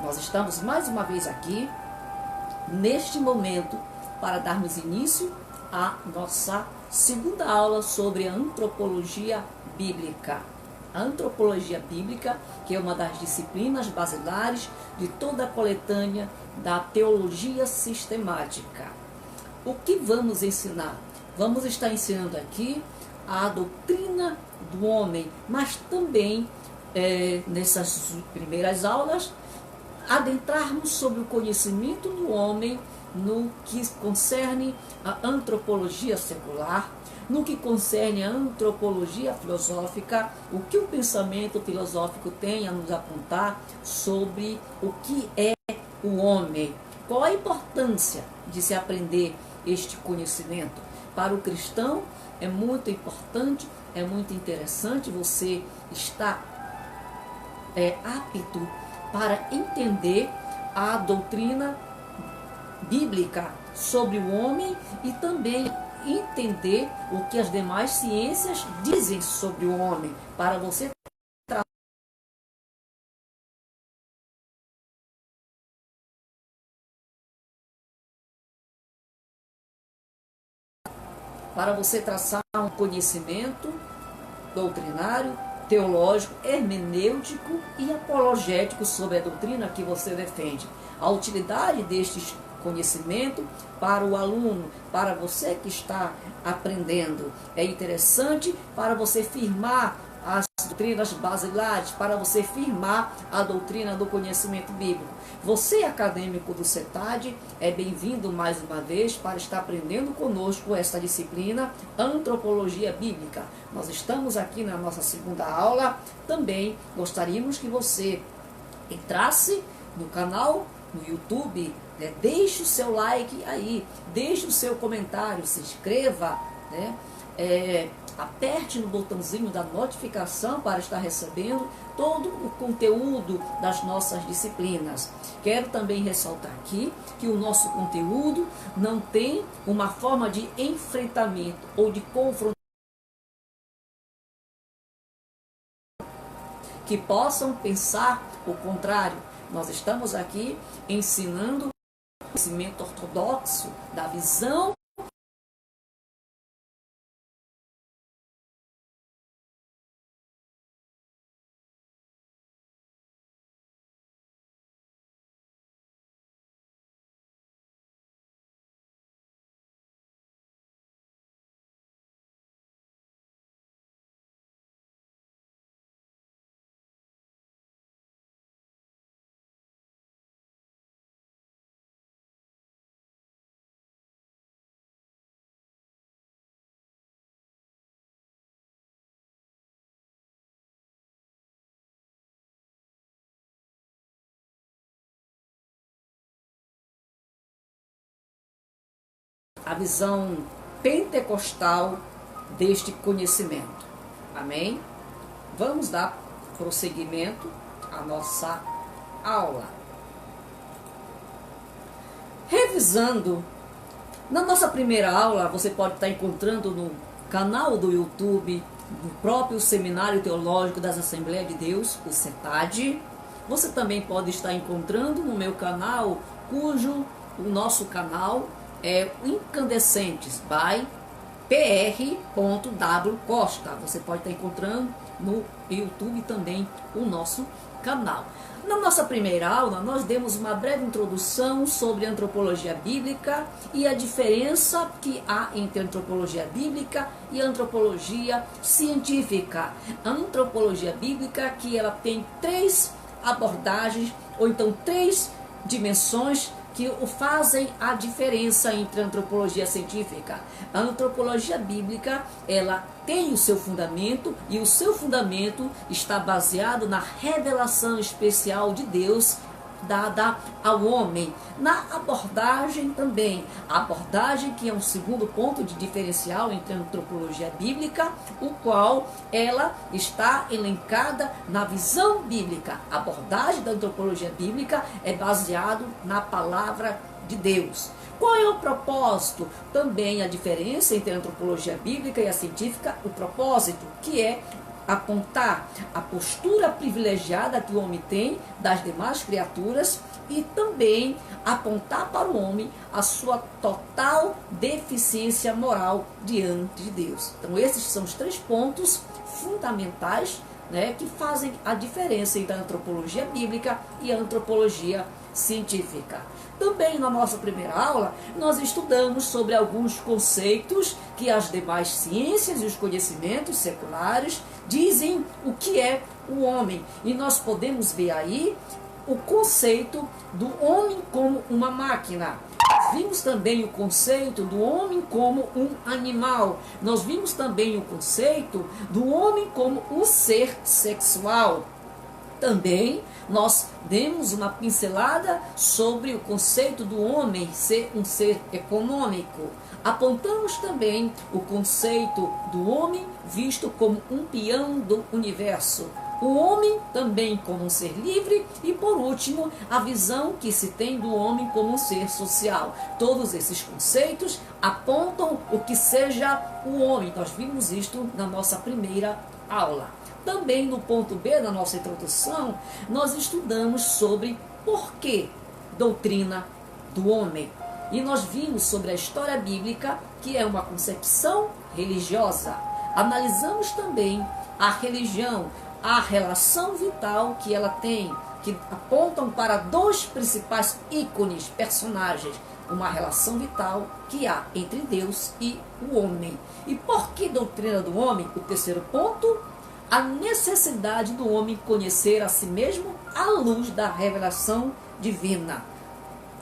Nós estamos mais uma vez aqui, neste momento, para darmos início à nossa segunda aula sobre a antropologia bíblica. A antropologia bíblica, que é uma das disciplinas basilares de toda a coletânea da teologia sistemática. O que vamos ensinar? Vamos estar ensinando aqui a doutrina do homem, mas também, nessas primeiras aulas, adentrarmos sobre o conhecimento do homem no que concerne a antropologia secular, no que concerne a antropologia filosófica, o que o pensamento filosófico tem a nos apontar sobre o que é o homem, qual a importância de se aprender este conhecimento. Para o cristão é muito importante, é muito interessante você estar apto para entender a doutrina bíblica sobre o homem e também entender o que as demais ciências dizem sobre o homem, para você traçar um conhecimento doutrinário, teológico, hermenêutico e apologético sobre a doutrina que você defende. A utilidade destes conhecimento para o aluno, para você que está aprendendo, é interessante para você firmar as doutrinas basilares, para você firmar a doutrina do conhecimento bíblico. Você, acadêmico do CETAD, é bem-vindo mais uma vez para estar aprendendo conosco esta disciplina Antropologia Bíblica. Nós estamos aqui na nossa segunda aula. Também gostaríamos que você entrasse no canal, no YouTube, deixe o seu like aí, deixe o seu comentário, se inscreva, aperte no botãozinho da notificação para estar recebendo todo o conteúdo das nossas disciplinas. Quero também ressaltar aqui que o nosso conteúdo não tem uma forma de enfrentamento ou de confrontação que possam pensar o contrário. Nós estamos aqui ensinando o conhecimento ortodoxo da visão a visão pentecostal deste conhecimento. Amém? Vamos dar prosseguimento à nossa aula. Revisando, na nossa primeira aula, você pode estar encontrando no canal do YouTube do próprio Seminário Teológico das Assembleias de Deus, o CETAD. Você também pode estar encontrando no meu canal, cujo o nosso canal é Incandescentes by Pr.W Costa. Você pode estar encontrando no YouTube também o nosso canal. Na nossa primeira aula, nós demos uma breve introdução sobre antropologia bíblica e a diferença que há entre antropologia bíblica e antropologia científica. A antropologia bíblica, que ela tem três abordagens, ou então três dimensões que fazem a diferença entre a antropologia científica. A antropologia bíblica, ela tem o seu fundamento, e o seu fundamento está baseado na revelação especial de Deus dada ao homem. Na abordagem também, a abordagem que é um segundo ponto de diferencial entre a antropologia bíblica, o qual ela está elencada na visão bíblica. A abordagem da antropologia bíblica é baseado na palavra de Deus. Qual é o propósito? Também a diferença entre a antropologia bíblica e a científica, o propósito, que é apontar a postura privilegiada que o homem tem das demais criaturas e também apontar para o homem a sua total deficiência moral diante de Deus. Então esses são os 3 pontos fundamentais, né, que fazem a diferença entre a antropologia bíblica e a antropologia científica. Também na nossa primeira aula, nós estudamos sobre alguns conceitos que as demais ciências e os conhecimentos seculares dizem o que é o homem. E nós podemos ver aí o conceito do homem como uma máquina. Nós vimos também o conceito do homem como um animal. Nós vimos também o conceito do homem como um ser sexual. Também nós demos uma pincelada sobre o conceito do homem ser um ser econômico. Apontamos também o conceito do homem visto como um peão do universo. O homem também como um ser livre e, por último, a visão que se tem do homem como um ser social. Todos esses conceitos apontam o que seja o homem. Nós vimos isto na nossa primeira aula. Também no ponto B da nossa introdução, nós estudamos sobre por que doutrina do homem. E nós vimos sobre a história bíblica, que é uma concepção religiosa. Analisamos também a religião, a relação vital que ela tem, que apontam para 2 principais ícones, personagens, uma relação vital que há entre Deus e o homem. E por que doutrina do homem? O terceiro ponto, a necessidade do homem conhecer a si mesmo à luz da revelação divina.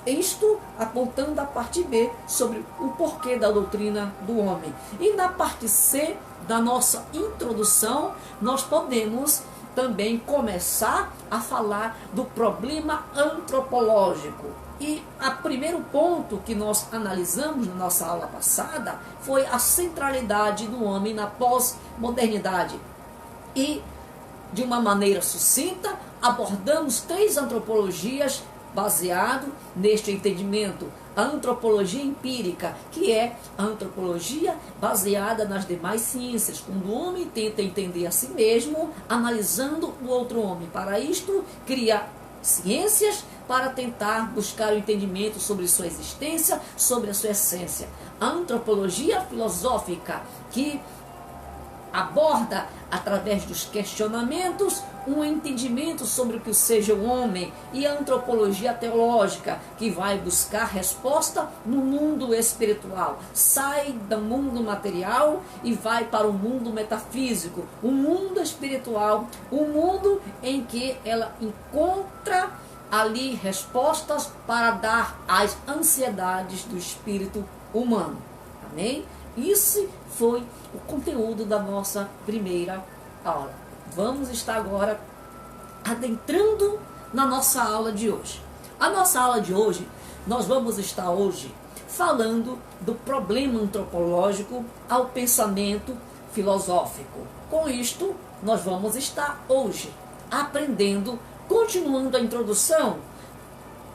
Isto apontando a parte B sobre o porquê da doutrina do homem. E na parte C da nossa introdução, nós podemos também começar a falar do problema antropológico. E o primeiro ponto que nós analisamos na nossa aula passada foi a centralidade do homem na pós-modernidade. E, de uma maneira sucinta, abordamos 3 antropologias baseado neste entendimento. A antropologia empírica, que é a antropologia baseada nas demais ciências, quando o homem tenta entender a si mesmo, analisando o outro homem. Para isto, cria ciências para tentar buscar o entendimento sobre sua existência, sobre a sua essência. A antropologia filosófica, que aborda, através dos questionamentos, um entendimento sobre o que seja o homem, e a antropologia teológica, que vai buscar resposta no mundo espiritual. Sai do mundo material e vai para o mundo metafísico, o mundo espiritual, o mundo em que ela encontra ali respostas para dar às ansiedades do espírito humano. Amém? Isso foi o conteúdo da nossa primeira aula. Vamos estar agora adentrando na nossa aula de hoje. A nossa aula de hoje, nós vamos estar hoje falando do problema antropológico ao pensamento filosófico. Com isto, nós vamos estar hoje aprendendo, continuando a introdução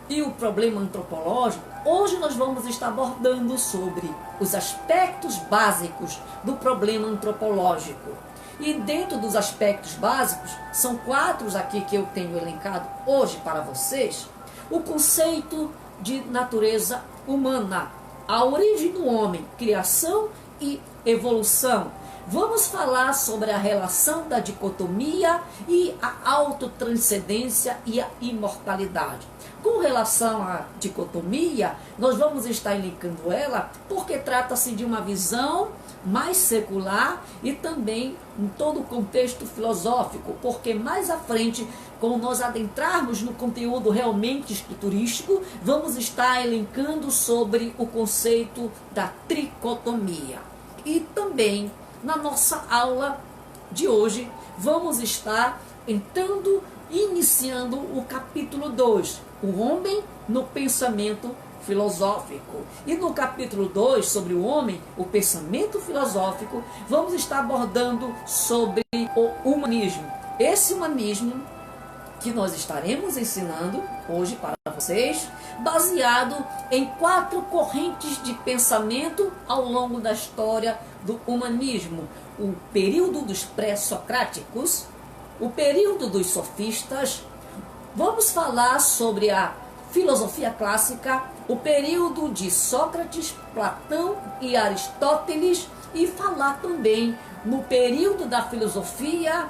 e o problema antropológico. Hoje nós vamos estar abordando sobre os aspectos básicos do problema antropológico. E dentro dos aspectos básicos, são 4 aqui que eu tenho elencado hoje para vocês. O conceito de natureza humana, a origem do homem, criação e evolução. Vamos falar sobre a relação da dicotomia e a autotranscendência e a imortalidade. Com relação à dicotomia, nós vamos estar elencando ela porque trata-se de uma visão mais secular e também em todo o contexto filosófico, porque mais à frente, quando nós adentrarmos no conteúdo realmente escriturístico, vamos estar elencando sobre o conceito da tricotomia. E também, na nossa aula de hoje, vamos estar entrando, iniciando o capítulo 2, o homem no pensamento filosófico. E no capítulo 2, sobre o homem, o pensamento filosófico, vamos estar abordando sobre o humanismo. Esse humanismo que nós estaremos ensinando hoje para vocês, baseado em 4 correntes de pensamento ao longo da história do humanismo. o período dos pré-socráticos, o período dos sofistas. Vamos falar sobre a filosofia clássica, o período de Sócrates, Platão e Aristóteles, e falar também no período da filosofia,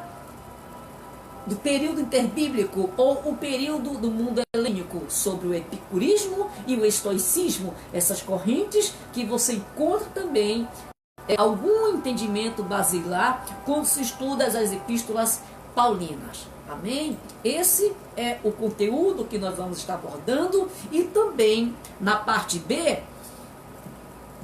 do período interbíblico, ou o período do mundo helênico, sobre o epicurismo e o estoicismo, essas correntes que você encontra também algum entendimento basilar quando se estuda as epístolas paulinas. Amém? Esse é o conteúdo que nós vamos estar abordando, e também na parte B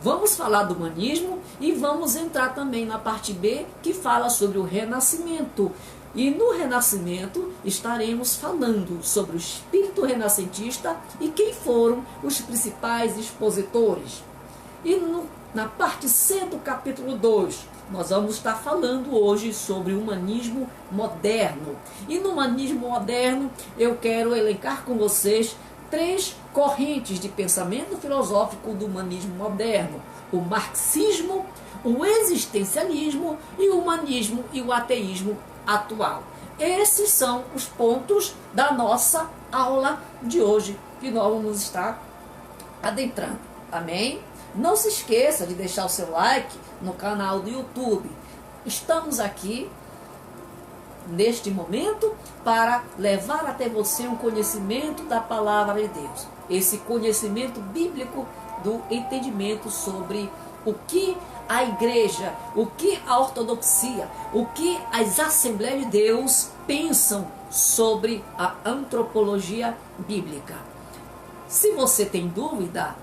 vamos falar do humanismo e vamos entrar também na parte B, que fala sobre o renascimento. E no renascimento estaremos falando sobre o espírito renascentista e quem foram os principais expositores. E na parte C do capítulo 2, nós vamos estar falando hoje sobre o humanismo moderno. E no humanismo moderno eu quero elencar com vocês 3 correntes de pensamento filosófico do humanismo moderno: o marxismo, o existencialismo e o humanismo e o ateísmo atual. Esses são os pontos da nossa aula de hoje que nós vamos estar adentrando. Amém? Não se esqueça de deixar o seu like no canal do YouTube. Estamos aqui neste momento para levar até você um conhecimento da palavra de Deus. Esse conhecimento bíblico do entendimento sobre o que a igreja, o que a ortodoxia, o que as Assembleias de Deus pensam sobre a antropologia bíblica. Se você tem dúvida,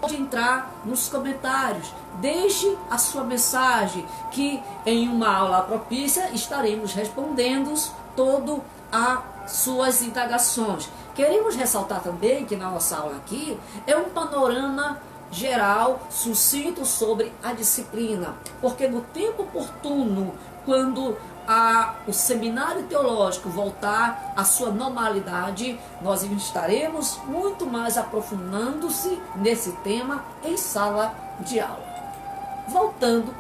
pode entrar nos comentários, deixe a sua mensagem, que em uma aula propícia estaremos respondendo todas as suas indagações. Queremos ressaltar também que na nossa aula aqui é um panorama geral, sucinto sobre a disciplina, porque no tempo oportuno, quando o seminário teológico voltar à sua normalidade, nós estaremos muito mais aprofundando-se nesse tema em sala de aula. Voltando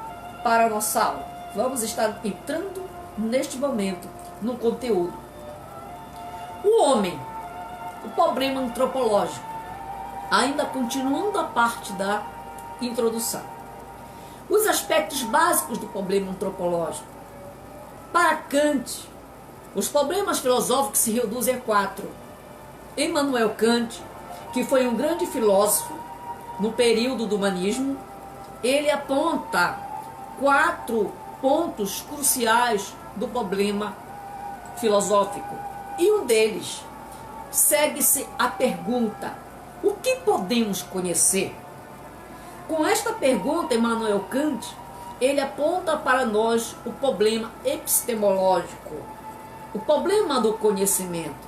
para a nossa aula, vamos estar entrando neste momento no conteúdo. O homem, o problema antropológico, ainda continuando a parte da introdução. Os aspectos básicos do problema antropológico. Para Kant, os problemas filosóficos se reduzem a 4. Immanuel Kant, que foi um grande filósofo no período do humanismo, ele aponta 4 pontos cruciais do problema filosófico. E um deles segue-se a pergunta: o que podemos conhecer? Com esta pergunta, Immanuel Kant, ele aponta para nós o problema epistemológico, o problema do conhecimento.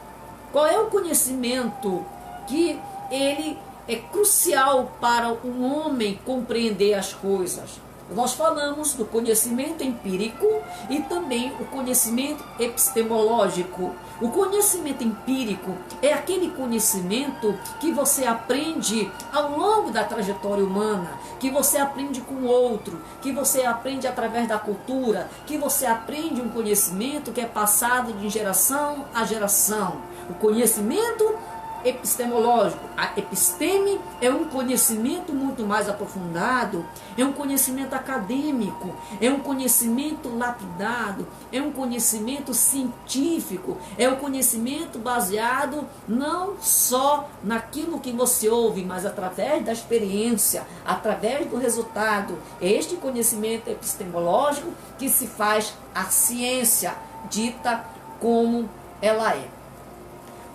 Qual é o conhecimento que ele é crucial para um homem compreender as coisas? Nós falamos do conhecimento empírico e também o conhecimento epistemológico. O conhecimento empírico é aquele conhecimento que você aprende ao longo da trajetória humana, que você aprende com o outro, que você aprende através da cultura, que você aprende um conhecimento que é passado de geração a geração. O conhecimento epistemológico, a episteme é um conhecimento muito mais aprofundado, é um conhecimento acadêmico, é um conhecimento lapidado, é um conhecimento científico, é um conhecimento baseado não só naquilo que você ouve, mas através da experiência, através do resultado. É este conhecimento epistemológico que se faz a ciência dita como ela é.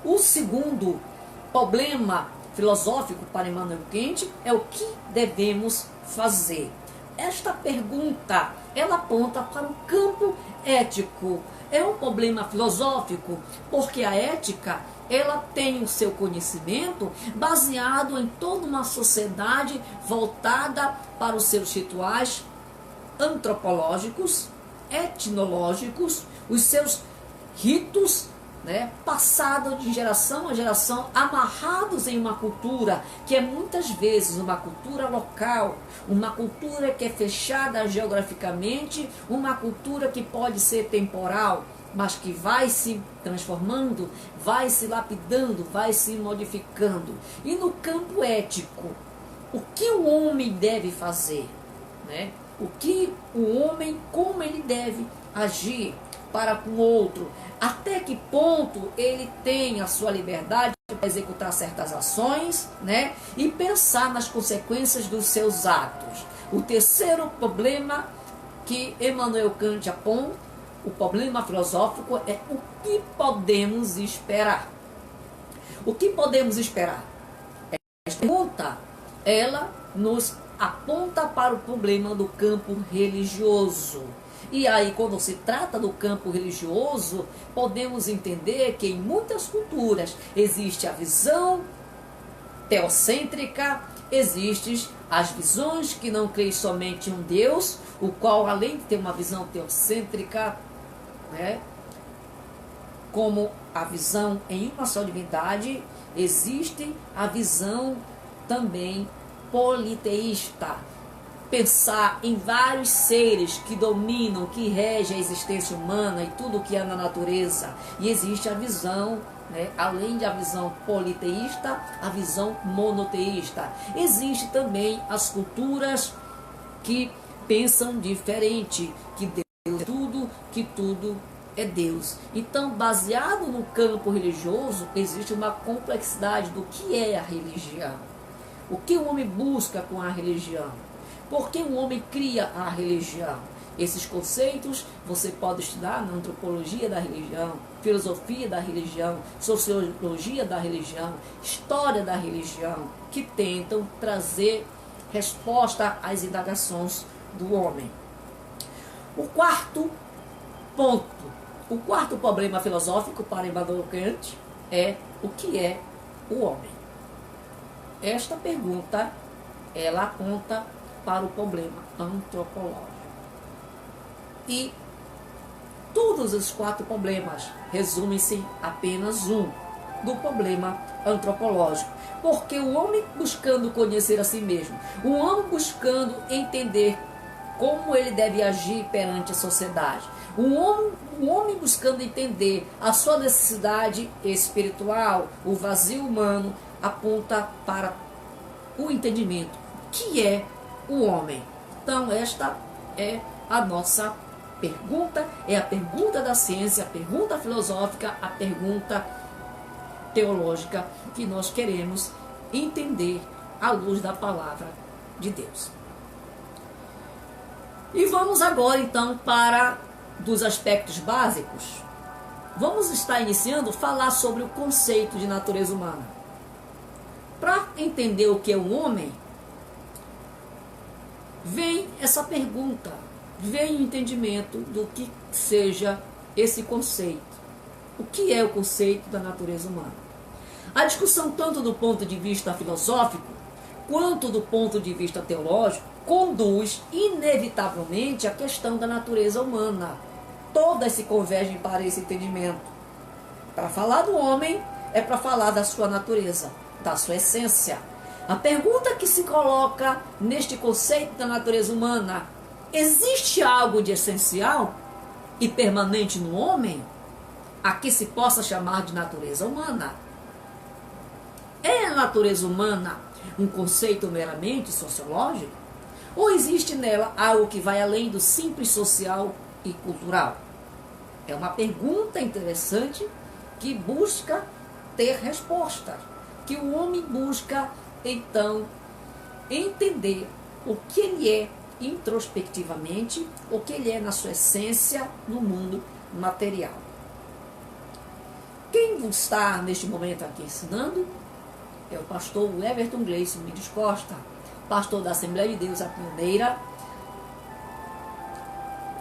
O segundo problema filosófico para Immanuel Kant é o que devemos fazer. Esta pergunta, ela aponta para o campo ético. É um problema filosófico, porque a ética, ela tem o seu conhecimento baseado em toda uma sociedade voltada para os seus rituais antropológicos, etnológicos, os seus ritos né, passado de geração a geração, amarrados em uma cultura que é muitas vezes uma cultura local, uma cultura que é fechada geograficamente, uma cultura que pode ser temporal, mas que vai se transformando, vai se lapidando, vai se modificando. E no campo ético, o que o homem deve fazer, né? O que o homem, como ele deve agir para com o outro, até que ponto ele tem a sua liberdade para executar certas ações, né? E pensar nas consequências dos seus atos. O terceiro problema que Immanuel Kant aponta, o problema filosófico, é o que podemos esperar. O que podemos esperar? Esta pergunta, ela nos aponta para o problema do campo religioso. E aí, quando se trata do campo religioso, podemos entender que em muitas culturas existe a visão teocêntrica, existem as visões que não creem somente em um Deus, o qual, além de ter uma visão teocêntrica, né, como a visão em uma só divindade, existe a visão também politeísta. Pensar em vários seres que dominam, que regem a existência humana e tudo o que há na natureza. E existe a visão, né, além da visão politeísta, a visão monoteísta. Existe também as culturas que pensam diferente, que Deus é tudo, que tudo é Deus. Então, baseado no campo religioso, existe uma complexidade do que é a religião. O que o homem busca com a religião? Por que o homem cria a religião? Esses conceitos você pode estudar na antropologia da religião, filosofia da religião, sociologia da religião, história da religião, que tentam trazer resposta às indagações do homem. O quarto ponto, o quarto problema filosófico para Immanuel Kant é o que é o homem. Esta pergunta, ela aponta para o problema antropológico. E todos os quatro problemas resumem-se apenas um, do problema antropológico. Porque o homem buscando conhecer a si mesmo, o homem buscando entender como ele deve agir perante a sociedade, o homem buscando entender a sua necessidade espiritual, o vazio humano, aponta para o entendimento que é o homem. Então esta é a nossa pergunta, é a pergunta da ciência, a pergunta filosófica, a pergunta teológica que nós queremos entender à luz da palavra de Deus. E vamos agora então para dos aspectos básicos. Vamos estar iniciando a falar sobre o conceito de natureza humana. Para entender o que é o homem, vem essa pergunta, vem o entendimento do que seja esse conceito. O que é o conceito da natureza humana? A discussão, tanto do ponto de vista filosófico, quanto do ponto de vista teológico, conduz inevitavelmente à questão da natureza humana. Todas se convergem para esse entendimento. Para falar do homem, é para falar da sua natureza, da sua essência. A pergunta que se coloca neste conceito da natureza humana: existe algo de essencial e permanente no homem a que se possa chamar de natureza humana? É a natureza humana um conceito meramente sociológico? Ou existe nela algo que vai além do simples social e cultural? É uma pergunta interessante que busca ter resposta, que o homem busca então entender o que ele é introspectivamente, o que ele é na sua essência no mundo material. Quem está neste momento aqui ensinando é o pastor Everton Gleison Mides Costa, pastor da Assembleia de Deus a Pioneira,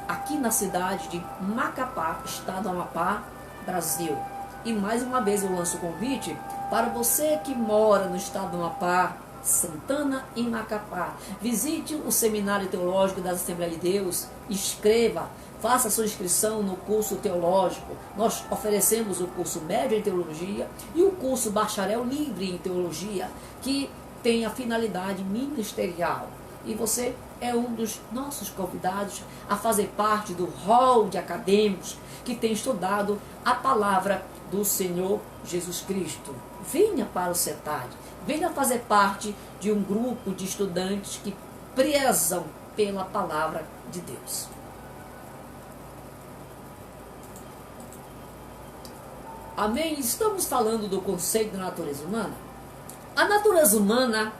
aqui na cidade de Macapá, estado do Amapá, Brasil. E mais uma vez eu lanço o convite para você que mora no estado do Amapá, Santana, em Macapá. Visite o Seminário Teológico da Assembleia de Deus, escreva, faça sua inscrição no curso teológico. Nós oferecemos o curso médio em teologia e o curso bacharel livre em teologia, que tem a finalidade ministerial. E você é um dos nossos convidados a fazer parte do hall de acadêmicos que tem estudado a palavra do Senhor Jesus Cristo. Venha para o CETAD, venha fazer parte de um grupo de estudantes que prezam pela palavra de Deus. Amém? Estamos falando do conceito da natureza humana. A natureza humana,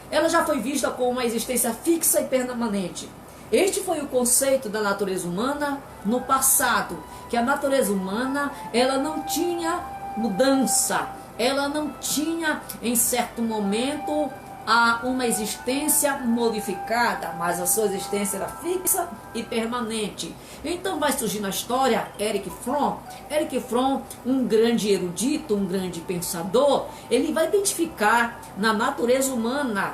ela já foi vista como uma existência fixa e permanente. Este foi o conceito da natureza humana no passado, que a natureza humana, ela não tinha mudança, ela não tinha, em certo momento, uma existência modificada, mas a sua existência era fixa e permanente. Então vai surgir na história Erich Fromm. Erich Fromm, um grande erudito, um grande pensador, ele vai identificar na natureza humana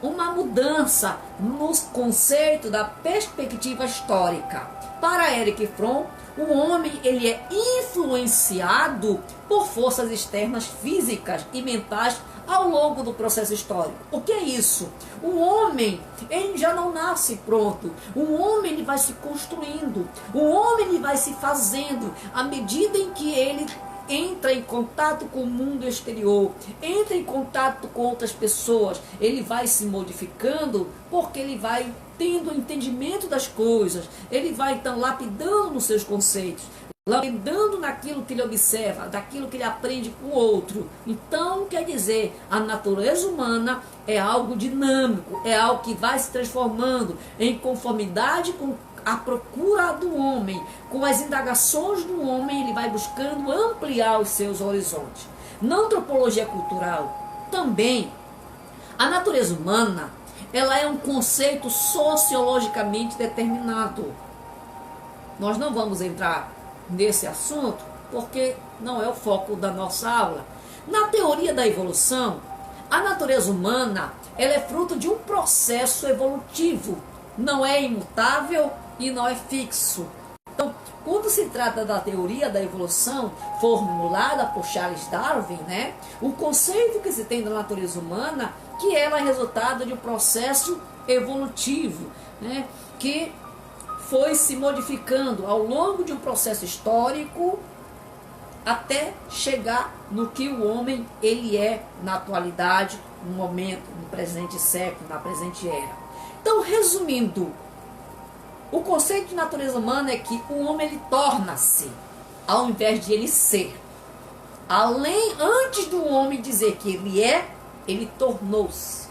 uma mudança no conceito da perspectiva histórica. Para Erich Fromm, o homem ele é influenciado por forças externas físicas e mentais ao longo do processo histórico. O que é isso? O homem ele já não nasce pronto. O homem ele vai se construindo. O homem ele vai se fazendo à medida em que ele entra em contato com o mundo exterior, entra em contato com outras pessoas, ele vai se modificando porque ele vai tendo entendimento das coisas, ele vai então lapidando nos seus conceitos, lapidando naquilo que ele observa, daquilo que ele aprende com o outro. Então, quer dizer, a natureza humana é algo dinâmico, é algo que vai se transformando em conformidade com a procura do homem, com as indagações do homem, ele vai buscando ampliar os seus horizontes. Na antropologia cultural, também, a natureza humana, ela é um conceito sociologicamente determinado. Nós não vamos entrar nesse assunto, porque não é o foco da nossa aula. Na teoria da evolução, a natureza humana, ela é fruto de um processo evolutivo, não é imutável e não é fixo. Então, quando se trata da teoria da evolução formulada por Charles Darwin, o conceito que se tem da natureza humana, que ela é resultado de um processo evolutivo, que foi se modificando ao longo de um processo histórico até chegar no que o homem ele é na atualidade, no momento, no presente século, na presente era. Então, resumindo, o conceito de natureza humana é que o homem ele torna-se, ao invés de ele ser. Antes do homem dizer que ele é, ele tornou-se.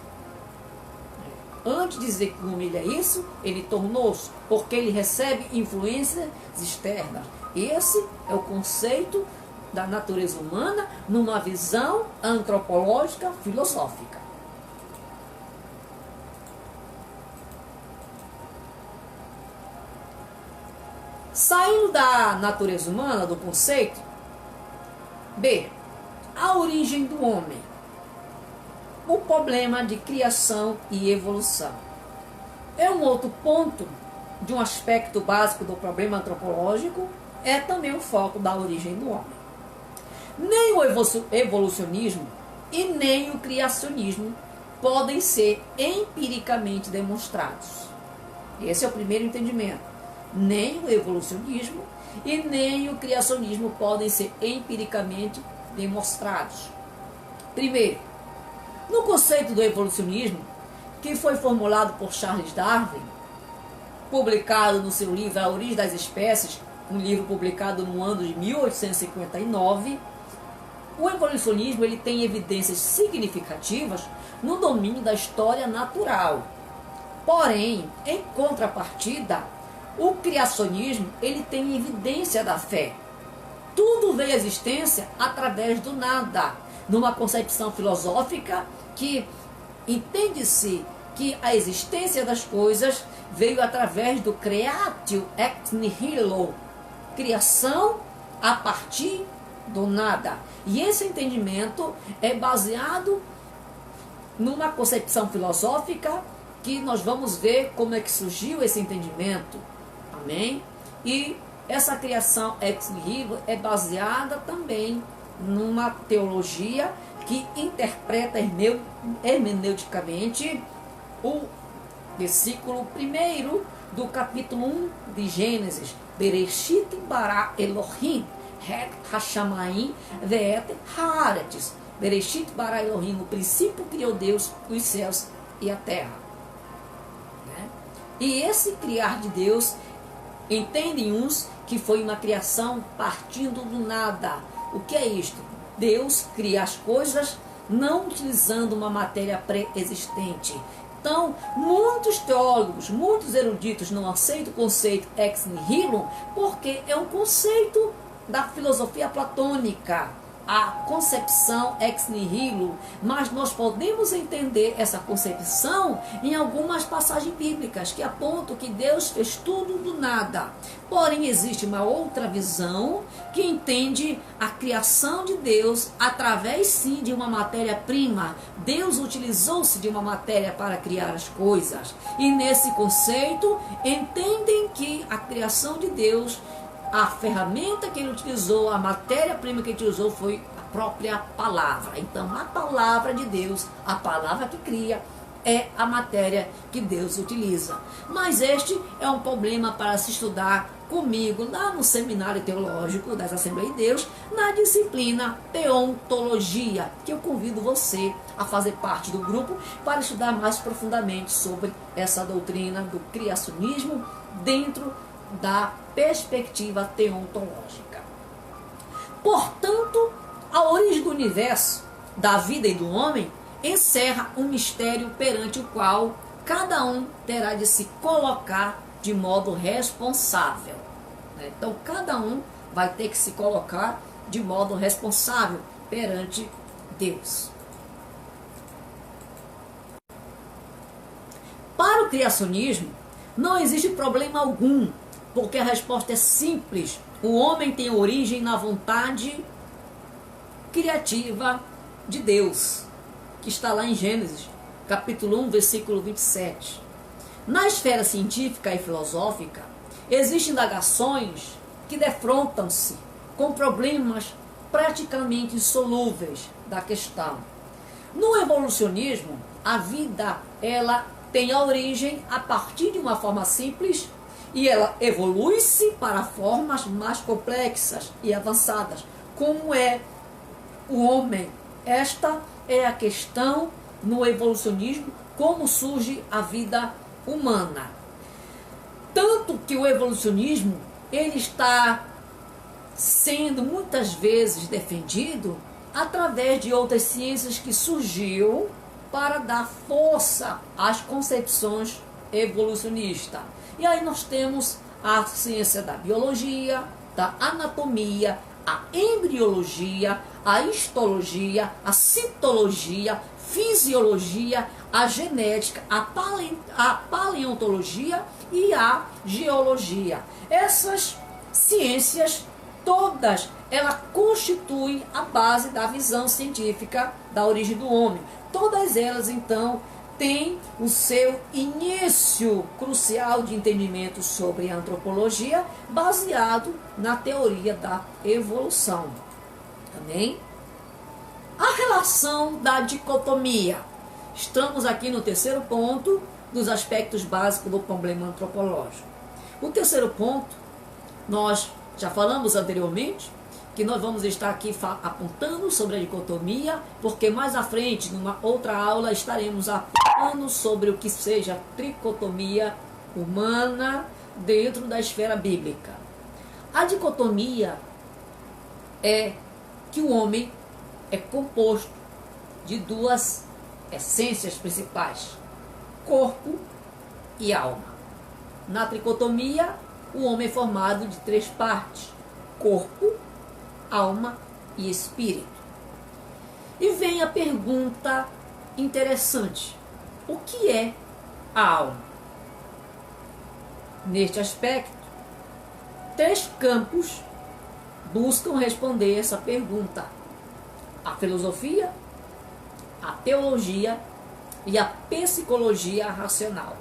Antes de dizer que o homem é isso, ele tornou-se, porque ele recebe influências externas. Esse é o conceito da natureza humana numa visão antropológica filosófica. Saindo da natureza humana, do conceito, B, a origem do homem. O problema de criação e evolução. É um outro ponto de um aspecto básico do problema antropológico, é também o foco da origem do homem. Nem o evolucionismo e nem o criacionismo podem ser empiricamente demonstrados. Esse é o primeiro entendimento. Nem o evolucionismo e nem o criacionismo podem ser empiricamente demonstrados. Primeiro, no conceito do evolucionismo, que foi formulado por Charles Darwin, publicado no seu livro A Origem das Espécies, um livro publicado no ano de 1859, o evolucionismo ele tem evidências significativas no domínio da história natural. Porém, em contrapartida, o criacionismo ele tem evidência da fé. Tudo veio à existência através do nada, numa concepção filosófica que entende-se que a existência das coisas veio através do creatio ex nihilo, criação a partir do nada. E esse entendimento é baseado numa concepção filosófica que nós vamos ver como é que surgiu esse entendimento. Amém? E essa criação ex nihilo é baseada também numa teologia que interpreta hermeneuticamente o versículo 1 do capítulo 1 de Gênesis. Bereshit bara Elohim het hashamayim ve'et haaretz. Bereshit bara Elohim, no princípio criou Deus os céus e a terra. E esse criar de Deus, entendem uns que foi uma criação partindo do nada. O que é isto? Deus cria as coisas não utilizando uma matéria pré-existente. Então, muitos teólogos, muitos eruditos não aceitam o conceito ex nihilo, porque é um conceito da filosofia platônica, a concepção ex nihilo, mas nós podemos entender essa concepção em algumas passagens bíblicas que apontam que Deus fez tudo do nada. Porém, existe uma outra visão que entende a criação de Deus através sim de uma matéria-prima. Deus utilizou-se de uma matéria para criar as coisas. E nesse conceito, entendem que a criação de Deus, a ferramenta que ele utilizou, a matéria-prima que ele utilizou foi a própria palavra. Então, a palavra de Deus, a palavra que cria, é a matéria que Deus utiliza. Mas este é um problema para se estudar comigo lá no Seminário Teológico das Assembleias de Deus, na disciplina Teontologia, que eu convido você a fazer parte do grupo para estudar mais profundamente sobre essa doutrina do criacionismo dentro da perspectiva teontológica. Portanto, a origem do universo, da vida e do homem encerra um mistério perante o qual cada um terá de se colocar de modo responsável. Então, cada um vai ter que se colocar de modo responsável perante Deus. Para o criacionismo, não existe problema algum, porque a resposta é simples. O homem tem origem na vontade criativa de Deus, que está lá em Gênesis, capítulo 1, versículo 27. Na esfera científica e filosófica, existem indagações que defrontam-se com problemas praticamente insolúveis da questão. No evolucionismo, a vida ela tem a origem a partir de uma forma simples e ela evolui-se para formas mais complexas e avançadas, como é o homem. Esta é a questão no evolucionismo, como surge a vida humana. Tanto que o evolucionismo ele está sendo muitas vezes defendido através de outras ciências que surgiu para dar força às concepções evolucionistas. E aí nós temos a ciência da biologia, da anatomia, a embriologia, a histologia, a citologia, fisiologia, a genética, a paleontologia e a geologia. Essas ciências todas, elas constituem a base da visão científica da origem do homem. Todas elas, então, têm o seu início crucial de entendimento sobre a antropologia, baseado na teoria da evolução. Amém? A relação da dicotomia. Estamos aqui no terceiro ponto dos aspectos básicos do problema antropológico. O terceiro ponto, nós já falamos anteriormente, que nós vamos estar aqui apontando sobre a dicotomia, porque mais à frente, numa outra aula, estaremos apontando sobre o que seja tricotomia humana dentro da esfera bíblica. A dicotomia é que o homem é composto de duas essências principais, corpo e alma. Na tricotomia, o homem é formado de três partes, corpo, alma e espírito. E vem a pergunta interessante: o que é a alma? Neste aspecto, três campos buscam responder essa pergunta: a filosofia, a teologia e a psicologia racional.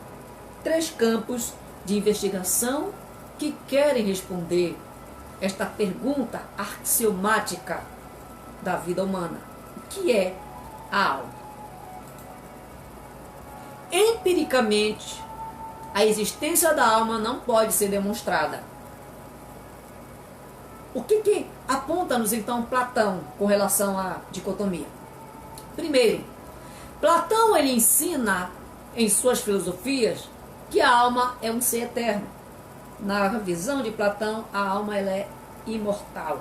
3 campos de investigação que querem responder esta pergunta axiomática da vida humana: o que é a alma? Empiricamente, a existência da alma não pode ser demonstrada. O que aponta-nos então Platão com relação à dicotomia? Primeiro, Platão ele ensina em suas filosofias que a alma é um ser eterno. Na visão de Platão, a alma ela é imortal.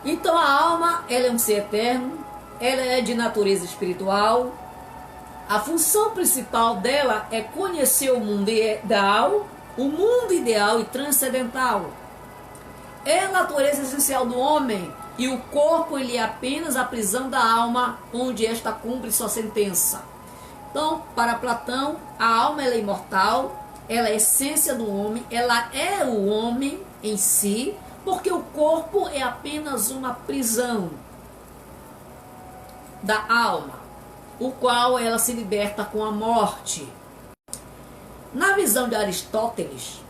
Então a alma ela é um ser eterno, ela é de natureza espiritual. A função principal dela é conhecer o mundo ideal e transcendental. É a natureza essencial do homem, e o corpo ele é apenas a prisão da alma, onde esta cumpre sua sentença. Então, para Platão, a alma ela é imortal, ela é a essência do homem, ela é o homem em si, porque o corpo é apenas uma prisão da alma, o qual ela se liberta com a morte. Na visão de Aristóteles,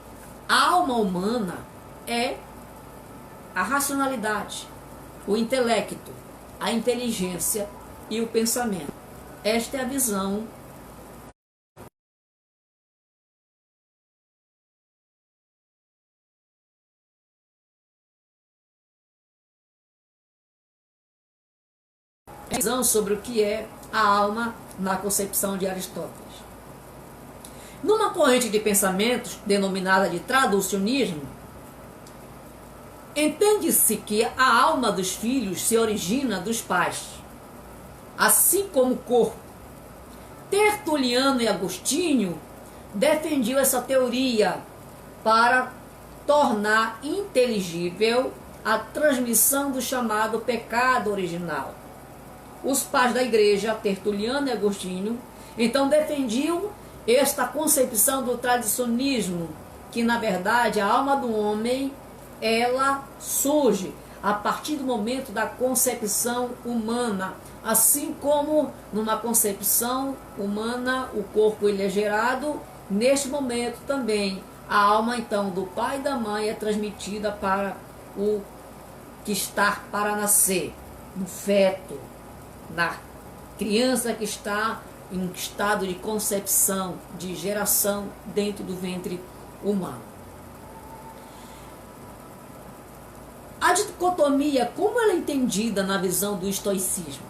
a alma humana é a racionalidade, o intelecto, a inteligência e o pensamento. Esta é a visão sobre o que é a alma na concepção de Aristóteles. Numa corrente de pensamentos denominada de traducionismo, entende-se que a alma dos filhos se origina dos pais, assim como o corpo. Tertuliano e Agostinho defendiam essa teoria para tornar inteligível a transmissão do chamado pecado original. Os pais da igreja, Tertuliano e Agostinho, então defendiam esta concepção do tradicionismo, que na verdade a alma do homem ela surge a partir do momento da concepção humana, assim como numa concepção humana o corpo ele é gerado, neste momento também a alma então do pai e da mãe é transmitida para o que está para nascer, no feto, na criança que está em estado de concepção, de geração dentro do ventre humano. A dicotomia, como ela é entendida na visão do estoicismo?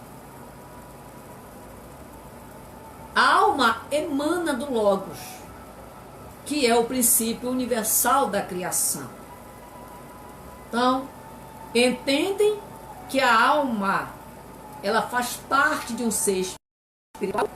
A alma emana do Logos, que é o princípio universal da criação. Então, entendem que a alma ela faz parte de um ser espiritual.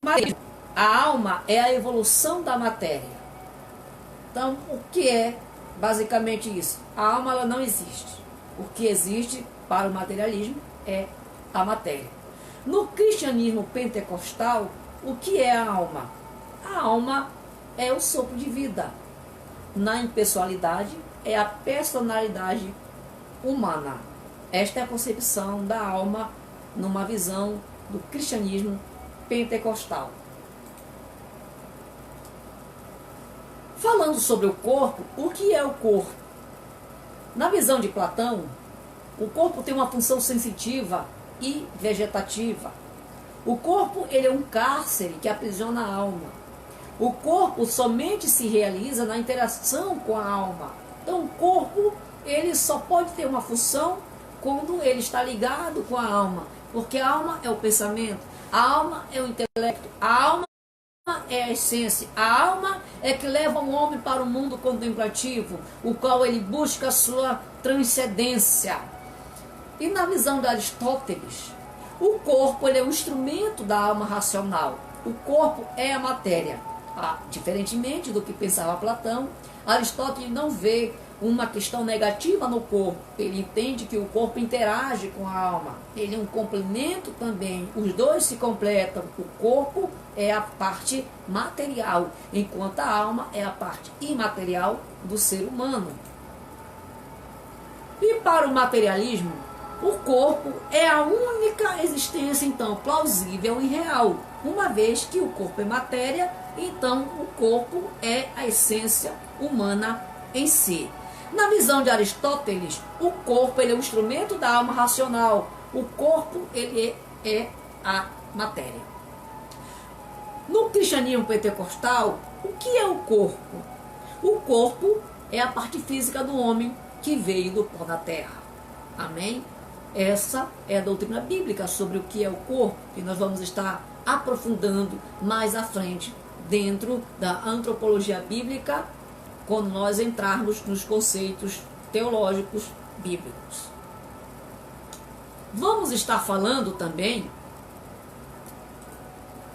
Mas a alma é a evolução da matéria. Então, o que é basicamente isso? A alma ela não existe. O que existe para o materialismo é a matéria. No cristianismo pentecostal, o que é a alma? A alma é o sopro de vida. Na impessoalidade, é a personalidade humana. Esta é a concepção da alma numa visão do cristianismo pentecostal. Falando sobre o corpo, o que é o corpo? Na visão de Platão, o corpo tem uma função sensitiva e vegetativa. O corpo ele é um cárcere que aprisiona a alma. O corpo somente se realiza na interação com a alma. Então o corpo ele só pode ter uma função quando ele está ligado com a alma, porque a alma é o pensamento, a alma é o intelecto, a alma é a essência, a alma é que leva o homem para o mundo contemplativo, o qual ele busca a sua transcendência. E na visão de Aristóteles, o corpo ele é um instrumento da alma racional. O corpo é a matéria. Diferentemente do que pensava Platão, Aristóteles não vê uma questão negativa no corpo. Ele entende que o corpo interage com a alma. Ele é um complemento também. Os dois se completam. O corpo é a parte material, enquanto a alma é a parte imaterial do ser humano. E para o materialismo, o corpo é a única existência, então, plausível e real. Uma vez que o corpo é matéria, então o corpo é a essência humana em si. Na visão de Aristóteles, o corpo ele é um instrumento da alma racional. O corpo ele é a matéria. No cristianismo pentecostal, o que é o corpo? O corpo é a parte física do homem que veio do pó da terra. Amém? Essa é a doutrina bíblica sobre o que é o corpo, que nós vamos estar aprofundando mais à frente dentro da antropologia bíblica, quando nós entrarmos nos conceitos teológicos bíblicos. Vamos estar falando também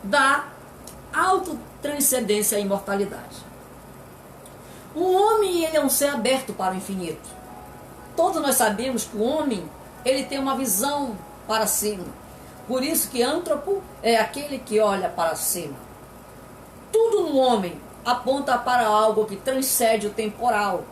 da autotranscendência e imortalidade. O homem ele é um ser aberto para o infinito. Todos nós sabemos que o homem ele tem uma visão para cima. Por isso que antropo é aquele que olha para cima. Tudo no homem aponta para algo que transcende o temporal.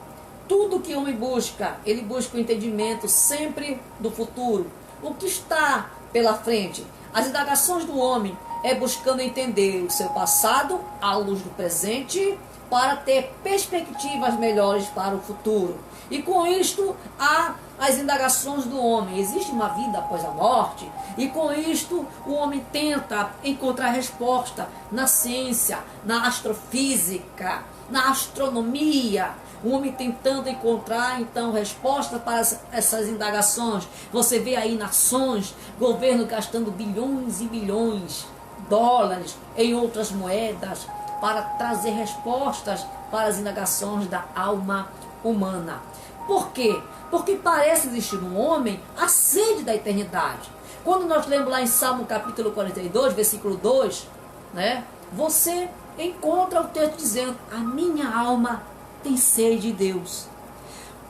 Tudo que o homem busca, ele busca o entendimento sempre do futuro. O que está pela frente. As indagações do homem é buscando entender o seu passado à luz do presente para ter perspectivas melhores para o futuro. E com isto, há as indagações do homem. Existe uma vida após a morte? E com isto, o homem tenta encontrar resposta na ciência, na astrofísica, na astronomia. O homem tentando encontrar, então, resposta para essas indagações. Você vê aí nações, governo gastando bilhões e bilhões de dólares em outras moedas para trazer respostas para as indagações da alma humana. Por quê? Porque parece existir no homem a sede da eternidade. Quando nós lemos lá em Salmo capítulo 42, versículo 2, né, você encontra o texto dizendo: a minha alma tem sede de Deus.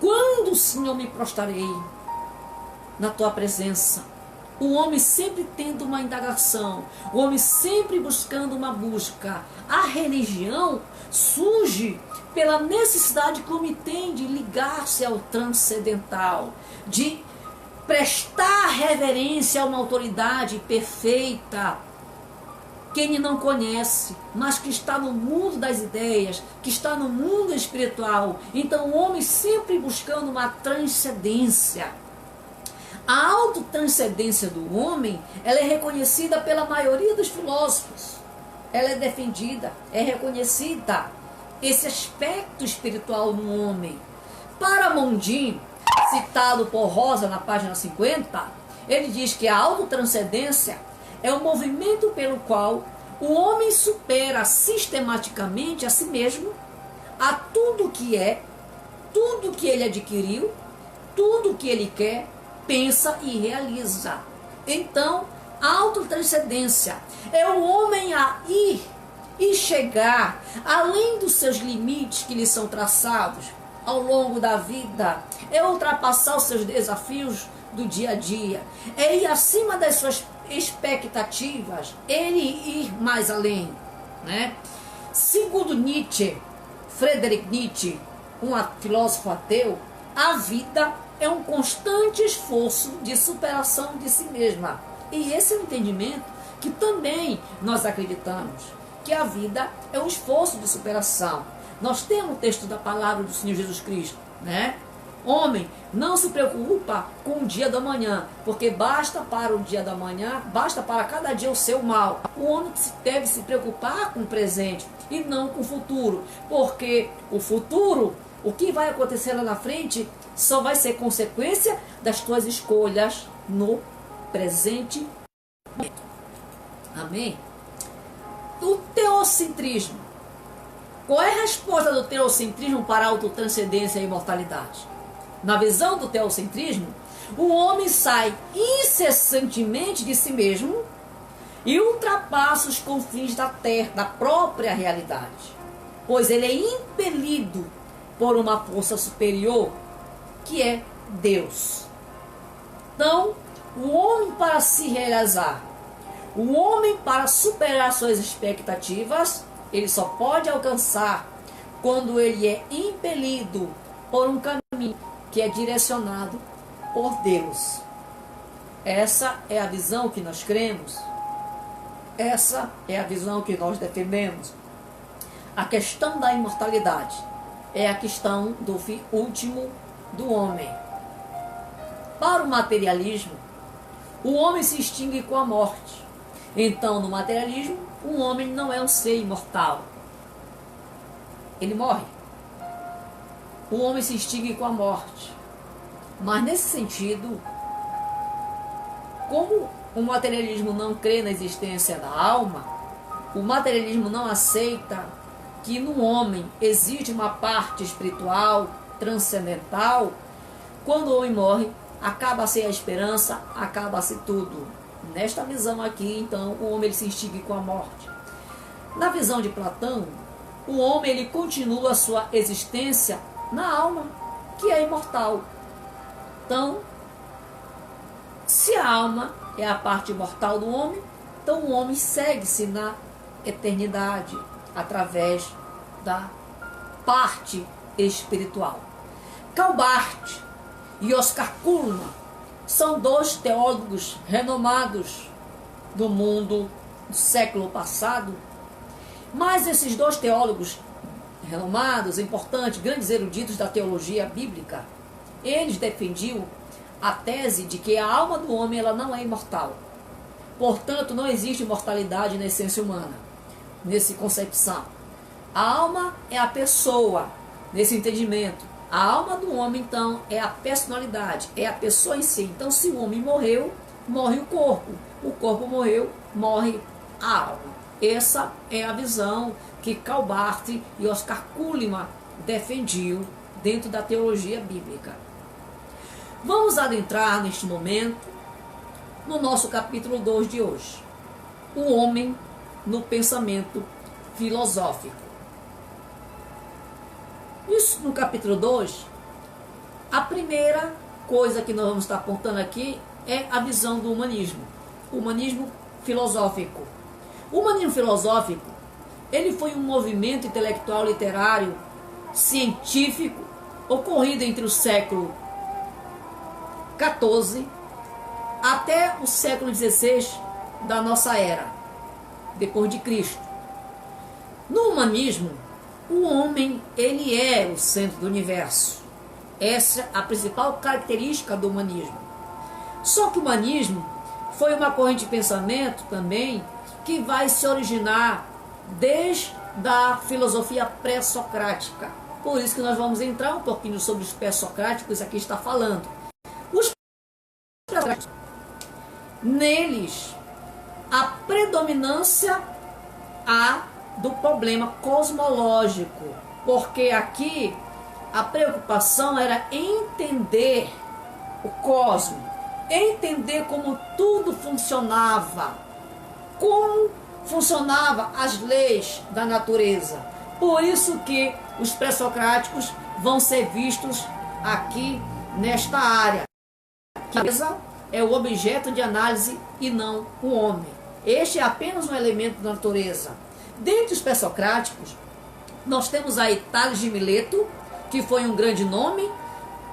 Quando, Senhor, me prostrarei na tua presença? O homem sempre tendo uma indagação, o homem sempre buscando uma busca. A religião surge pela necessidade que o homem tem de ligar-se ao transcendental, de prestar reverência a uma autoridade perfeita, que ele não conhece, mas que está no mundo das ideias, que está no mundo espiritual. Então o homem sempre buscando uma transcendência. A autotranscendência do homem, ela é reconhecida pela maioria dos filósofos. Ela é defendida, é reconhecida, esse aspecto espiritual no homem. Para Mondin, citado por Rosa na página 50, ele diz que a autotranscendência é um movimento pelo qual o homem supera sistematicamente a si mesmo, a tudo que é, tudo que ele adquiriu, tudo que ele quer, pensa e realiza. Então, a autotranscendência é o homem a ir e chegar além dos seus limites que lhe são traçados ao longo da vida, é ultrapassar os seus desafios do dia a dia, é ir acima das suas expectativas, ele ir mais além, né? Segundo Nietzsche, Friedrich Nietzsche, um filósofo ateu, a vida é um constante esforço de superação de si mesma. E esse é o entendimento que também nós acreditamos, que a vida é um esforço de superação. Nós temos o texto da palavra do Senhor Jesus Cristo, né? Homem, não se preocupa com o dia da manhã, porque basta para o dia da manhã, basta para cada dia o seu mal. O homem deve se preocupar com o presente e não com o futuro, porque o futuro, o que vai acontecer lá na frente, só vai ser consequência das tuas escolhas no presente momento. Amém? O teocentrismo. Qual é a resposta do teocentrismo para a autotranscendência e imortalidade? Na visão do teocentrismo, o homem sai incessantemente de si mesmo e ultrapassa os confins da terra, da própria realidade, pois ele é impelido por uma força superior, que é Deus. Então, o homem, para se realizar, o homem, para superar suas expectativas, ele só pode alcançar quando ele é impelido por um caminho que é direcionado por Deus. Essa é a visão que nós cremos. Essa é a visão que nós defendemos. A questão da imortalidade é a questão do fim último do homem. Para o materialismo, o homem se extingue com a morte. Então, no materialismo, o homem não é um ser imortal. Ele morre. O homem se extingue com a morte. Mas nesse sentido, como o materialismo não crê na existência da alma, o materialismo não aceita que no homem existe uma parte espiritual, transcendental. Quando o homem morre, acaba-se a esperança, acaba-se tudo. Nesta visão aqui, então, o homem ele se extingue com a morte. Na visão de Platão, o homem ele continua a sua existência na alma, que é imortal. Então, se a alma é a parte imortal do homem, então o homem segue-se na eternidade através da parte espiritual. Karl Barth e Oscar Kuhlmann são dois teólogos renomados do mundo do século passado, mas esses dois teólogos renomados, importantes, grandes eruditos da teologia bíblica, eles defendiam a tese de que a alma do homem ela não é imortal. Portanto, não existe imortalidade na essência humana, nessa concepção. A alma é a pessoa, nesse entendimento. A alma do homem, então, é a personalidade, é a pessoa em si. Então, se o homem morreu, morre o corpo. O corpo morreu, morre a alma. Essa é a visão que Karl Barth e Oscar Kuhlmann defendiam dentro da teologia bíblica. Vamos adentrar neste momento no nosso capítulo 2 de hoje. O homem no pensamento filosófico. Isso no capítulo 2, a primeira coisa que nós vamos estar apontando aqui é a visão do humanismo. O humanismo filosófico. O humanismo filosófico, ele foi um movimento intelectual, literário, científico, ocorrido entre o século XIV até o século XVI da nossa era, depois de Cristo. No humanismo, o homem, ele é o centro do universo. Essa é a principal característica do humanismo. Só que o humanismo foi uma corrente de pensamento também que vai se originar desde a filosofia pré-socrática. Por isso que nós vamos entrar um pouquinho sobre os pré-socráticos, aqui está falando. Os pré-socráticos, neles, a predominância do problema cosmológico, porque aqui a preocupação era entender o cosmos, entender como tudo funcionava, como funcionavam as leis da natureza. Por isso que os pré-socráticos vão ser vistos aqui nesta área. A natureza é o objeto de análise e não o homem. Este é apenas um elemento da natureza. Dentre os pré-socráticos, nós temos aí Tales de Mileto, que foi um grande nome,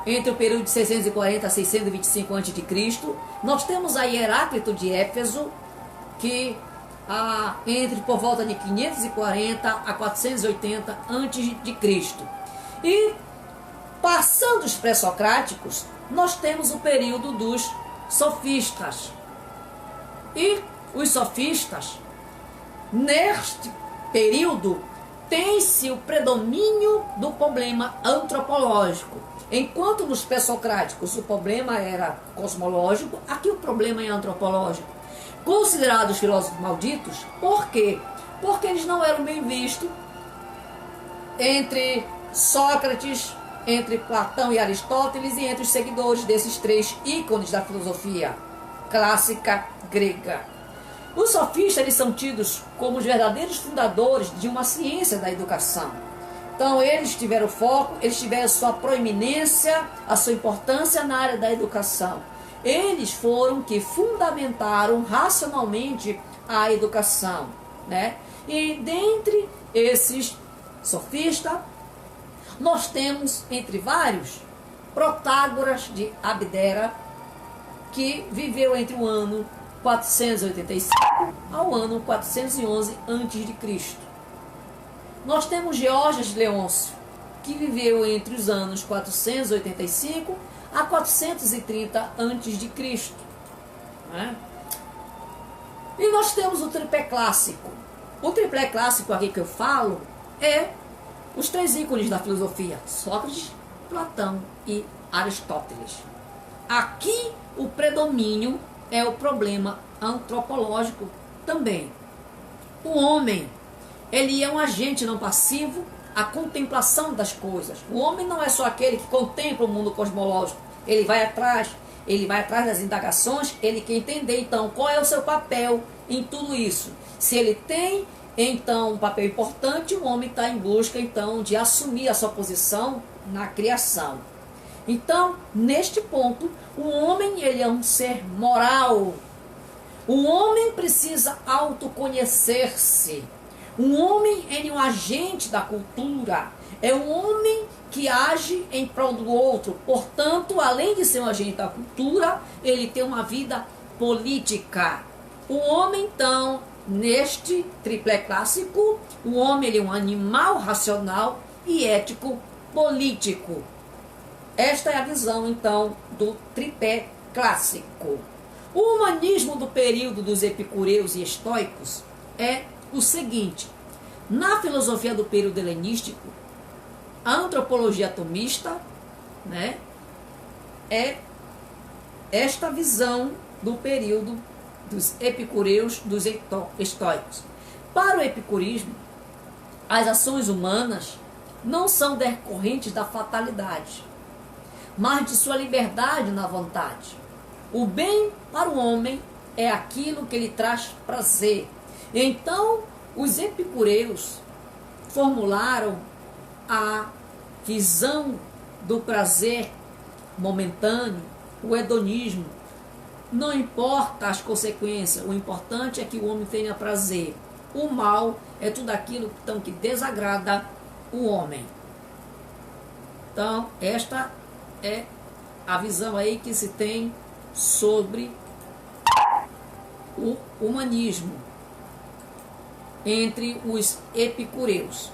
entre o período de 640 a 625 a.C. Nós temos aí Heráclito de Éfeso, que entre por volta de 540 a 480 a.C. E, passando os pré-socráticos, nós temos o período dos sofistas. E os sofistas, neste período, tem-se o predomínio do problema antropológico. Enquanto nos pré-socráticos o problema era cosmológico, aqui o problema é antropológico. Considerados filósofos malditos, por quê? Porque eles não eram bem vistos entre Sócrates, entre Platão e Aristóteles e entre os seguidores desses três ícones da filosofia clássica grega. Os sofistas eles são tidos como os verdadeiros fundadores de uma ciência da educação. Então eles tiveram foco, eles tiveram sua proeminência, a sua importância na área da educação. Eles foram que fundamentaram racionalmente a educação, né? E dentre esses sofistas, nós temos, entre vários, Protágoras de Abdera, que viveu entre o ano 485 ao ano 411 a.C. Nós temos Diógenes de Leôncio, que viveu entre os anos 485 a 430 a.C. Né? E nós temos o tripé clássico. O tripé clássico aqui que eu falo é os três ícones da filosofia: Sócrates, Platão e Aristóteles. Aqui o predomínio é o problema antropológico também. O homem, ele é um agente não passivo à contemplação das coisas. O homem não é só aquele que contempla o mundo cosmológico. Ele vai atrás das indagações, ele quer entender então qual é o seu papel em tudo isso. Se ele tem então um papel importante, o homem está em busca então de assumir a sua posição na criação. Então, neste ponto, o homem ele é um ser moral. O homem precisa autoconhecer-se. Um homem ele é um agente da cultura. É um homem que age em prol do outro. Portanto, além de ser um agente da cultura, ele tem uma vida política. O homem, então, neste triplé clássico, o homem ele é um animal racional e ético político. Esta é a visão, então, do tripé clássico. O humanismo do período dos epicureus e estoicos é o seguinte: na filosofia do período helenístico, a antropologia atomista, né, é esta visão do período dos epicureus, dos estoicos. Para o epicurismo, as ações humanas não são decorrentes da fatalidade, mas de sua liberdade na vontade. O bem para o homem é aquilo que lhe traz prazer. Então, os epicureus formularam a visão do prazer momentâneo, o hedonismo. Não importa as consequências, o importante é que o homem tenha prazer. O mal é tudo aquilo então, que desagrada o homem. Então, esta é a visão aí que se tem sobre o humanismo entre os epicureus.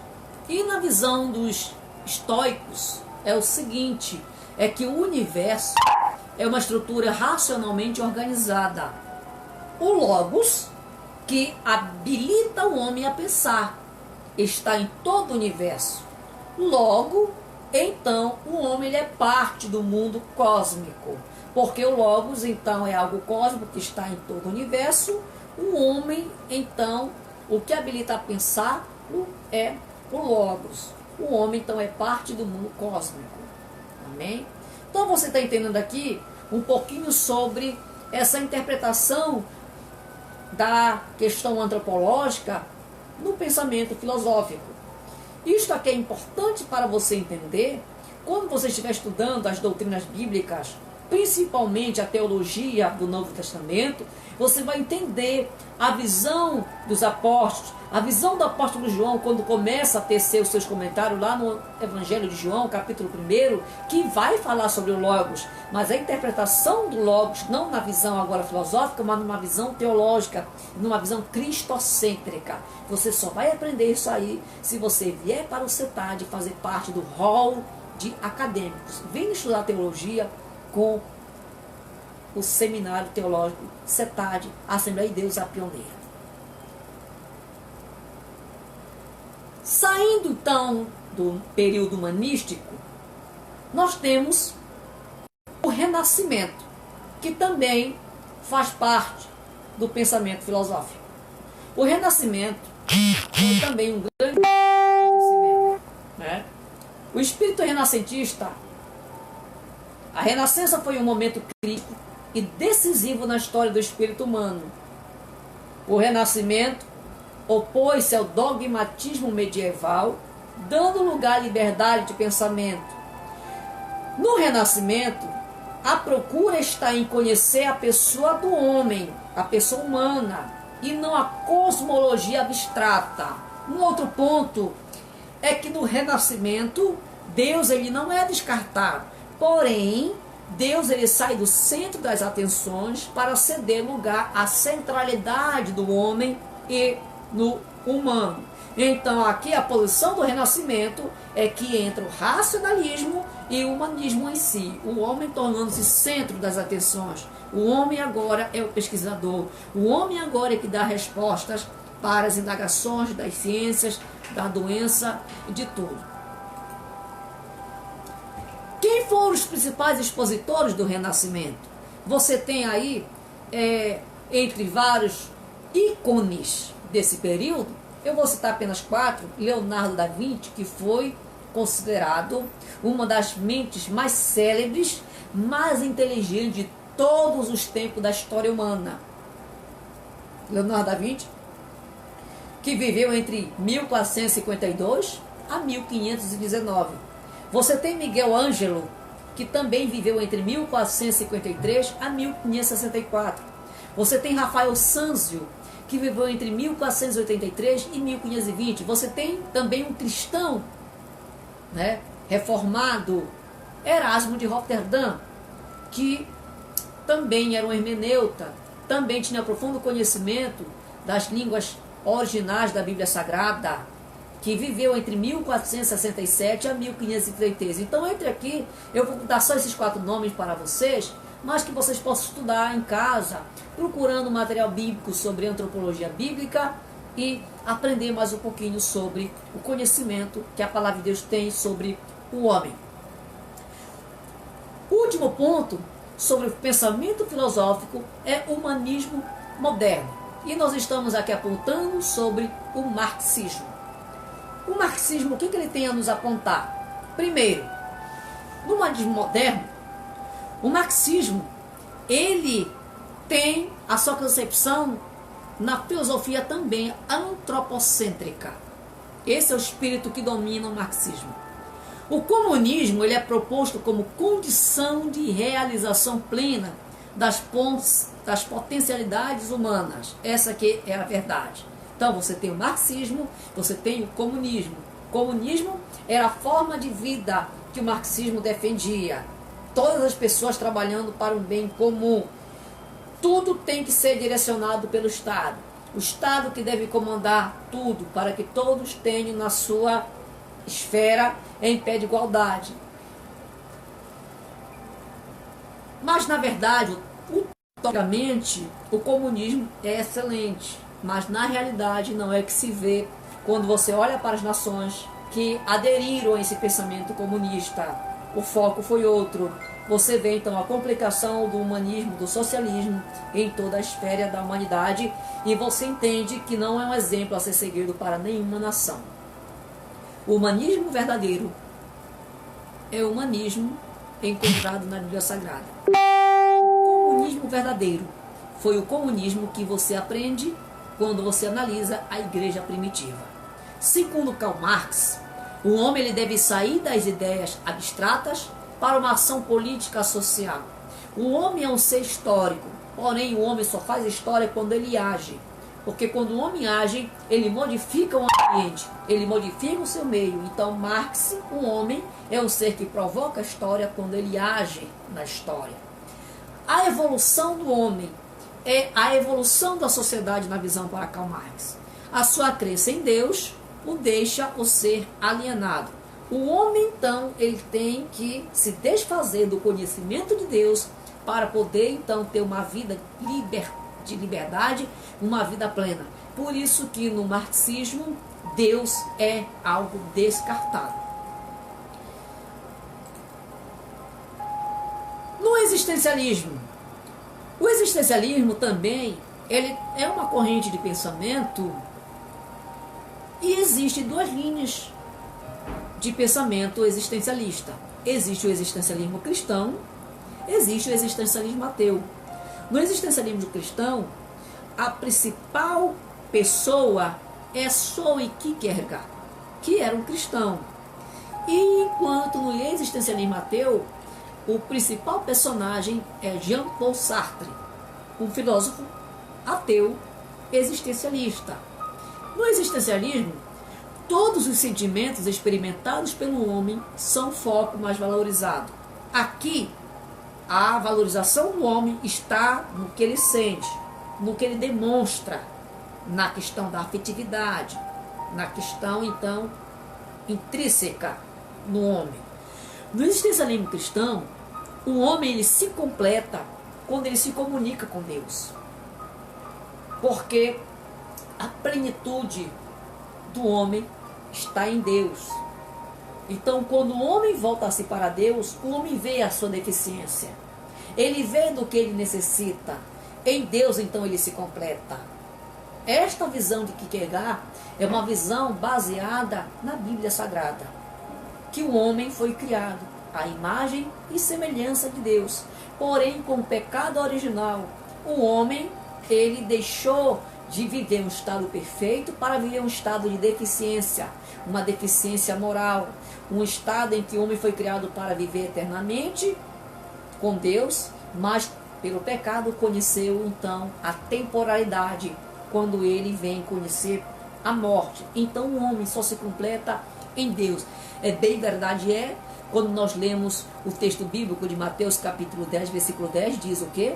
E na visão dos estoicos é o seguinte, é que o universo é uma estrutura racionalmente organizada. O logos, que habilita o homem a pensar, está em todo o universo. Logo, então, o homem ele é parte do mundo cósmico, porque o logos, então, é algo cósmico que está em todo o universo. O homem, então, o que habilita a pensar é o logos. O homem, então, é parte do mundo cósmico. Amém? Então, você está entendendo aqui um pouquinho sobre essa interpretação da questão antropológica no pensamento filosófico. Isto aqui é importante para você entender quando você estiver estudando as doutrinas bíblicas, principalmente a teologia do Novo Testamento. Você vai entender a visão dos apóstolos, a visão do apóstolo João, quando começa a tecer os seus comentários lá no Evangelho de João, capítulo 1, que vai falar sobre o Logos, mas a interpretação do Logos, não na visão agora filosófica, mas numa visão teológica, numa visão cristocêntrica. Você só vai aprender isso aí se você vier para o CETAD fazer parte do hall de acadêmicos. Venha estudar teologia com o Seminário Teológico CETAD, Assembleia de Deus a Pioneira. Saindo então do período humanístico, nós temos o Renascimento, que também faz parte do pensamento filosófico. O Renascimento é também um grande acontecimento, né? O espírito renascentista, a Renascença foi um momento crítico e decisivo na história do espírito humano. O Renascimento opôs-se ao dogmatismo medieval dando lugar à liberdade de pensamento. No Renascimento, a procura está em conhecer a pessoa do homem, a pessoa humana, e não a cosmologia abstrata. Um outro ponto é que no Renascimento, Deus ele não é descartado, porém, Deus ele sai do centro das atenções para ceder lugar à centralidade do homem e no humano. Então aqui a posição do Renascimento é que entra o racionalismo e o humanismo em si, o homem tornando-se centro das atenções. O homem agora é o pesquisador, o homem agora é que dá respostas para as indagações das ciências, da doença e de tudo. Quem foram os principais expositores do Renascimento? Você tem aí, entre vários ícones desse período, eu vou citar apenas 4, Leonardo da Vinci, que foi considerado uma das mentes mais célebres, mais inteligentes de todos os tempos da história humana. Leonardo da Vinci, que viveu entre 1452 a 1519. Você tem Miguel Ângelo, que também viveu entre 1453 a 1564. Você tem Rafael Sanzio, que viveu entre 1483 e 1520. Você tem também um cristão, reformado, Erasmo de Roterdã, que também era um hermeneuta, também tinha profundo conhecimento das línguas originais da Bíblia Sagrada, que viveu entre 1467 a 1533. Então, entre aqui, eu vou dar só esses 4 nomes para vocês, mas que vocês possam estudar em casa, procurando material bíblico sobre antropologia bíblica e aprender mais um pouquinho sobre o conhecimento que a palavra de Deus tem sobre o homem. O último ponto sobre o pensamento filosófico é o humanismo moderno. E nós estamos aqui apontando sobre o marxismo. O marxismo, o que ele tem a nos apontar? Primeiro, no humanismo moderno, o marxismo, ele tem a sua concepção na filosofia também antropocêntrica. Esse é o espírito que domina o marxismo. O comunismo, ele é proposto como condição de realização plena das potencialidades humanas. Essa aqui é a verdade. Então você tem o marxismo, você tem o comunismo. O comunismo era a forma de vida que o marxismo defendia. Todas as pessoas trabalhando para um bem comum. Tudo tem que ser direcionado pelo Estado. O Estado que deve comandar tudo para que todos tenham na sua esfera em pé de igualdade. Mas na verdade, utopicamente, o comunismo é excelente. Mas na realidade não é que se vê quando você olha para as nações que aderiram a esse pensamento comunista. O foco foi outro. Você vê então a complicação do humanismo, do socialismo em toda a esfera da humanidade e você entende que não é um exemplo a ser seguido para nenhuma nação. O humanismo verdadeiro é o humanismo encontrado na Bíblia Sagrada. O comunismo verdadeiro foi o comunismo que você aprende quando você analisa a igreja primitiva. Segundo Karl Marx, o homem ele deve sair das ideias abstratas para uma ação política social. O homem é um ser histórico, porém o homem só faz história quando ele age. Porque quando o homem age, ele modifica o ambiente, ele modifica o seu meio. Então Marx, o homem, é um ser que provoca a história quando ele age na história. A evolução do homem é a evolução da sociedade na visão para Karl Marx. A sua crença em Deus o deixa o ser alienado. O homem, então, ele tem que se desfazer do conhecimento de Deus para poder, então, ter uma vida de liberdade, uma vida plena. Por isso que no marxismo, Deus é algo descartado. No existencialismo, o existencialismo também ele é uma corrente de pensamento e existem 2 linhas de pensamento existencialista. Existe o existencialismo cristão, existe o existencialismo ateu. No existencialismo cristão, a principal pessoa é Søren Kierkegaard, que era um cristão. E enquanto no existencialismo ateu, o principal personagem é Jean-Paul Sartre, um filósofo ateu existencialista. No existencialismo, todos os sentimentos experimentados pelo homem são o foco mais valorizado. Aqui, a valorização do homem está no que ele sente, no que ele demonstra, na questão da afetividade, na questão, então, intrínseca no homem. No existencialismo cristão, o homem ele se completa quando ele se comunica com Deus. Porque a plenitude do homem está em Deus. Então, quando o homem volta-se para Deus, o homem vê a sua deficiência. Ele vê do que ele necessita. Em Deus, então, ele se completa. Esta visão de Kierkegaard é uma visão baseada na Bíblia Sagrada. Que o homem foi criado à imagem e semelhança de Deus. Porém, com o pecado original, o homem, ele deixou de viver um estado perfeito para viver um estado de deficiência, uma deficiência moral, um estado em que o homem foi criado para viver eternamente com Deus, mas pelo pecado conheceu então a temporalidade, quando ele vem conhecer a morte. Então o homem só se completa em Deus. É bem verdade, quando nós lemos o texto bíblico de Mateus capítulo 10, versículo 10, diz o quê?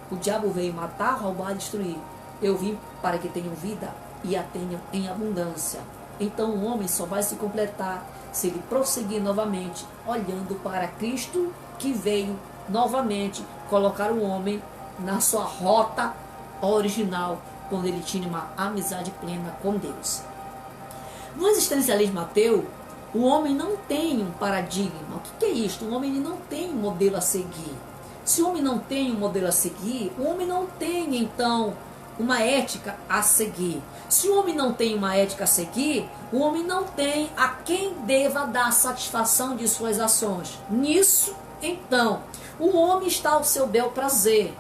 O diabo veio matar, roubar e destruir. Eu vim para que tenham vida e a tenham em abundância. Então o homem só vai se completar se ele prosseguir novamente, olhando para Cristo, que veio novamente colocar o homem na sua rota original, quando ele tinha uma amizade plena com Deus. No existencialismo ateu, o homem não tem um paradigma. O que é isto? O homem ele não tem um modelo a seguir. Se o homem não tem um modelo a seguir, o homem não tem, então, uma ética a seguir. Se o homem não tem uma ética a seguir, o homem não tem a quem deva dar satisfação de suas ações. Nisso, então, o homem está ao seu bel prazer.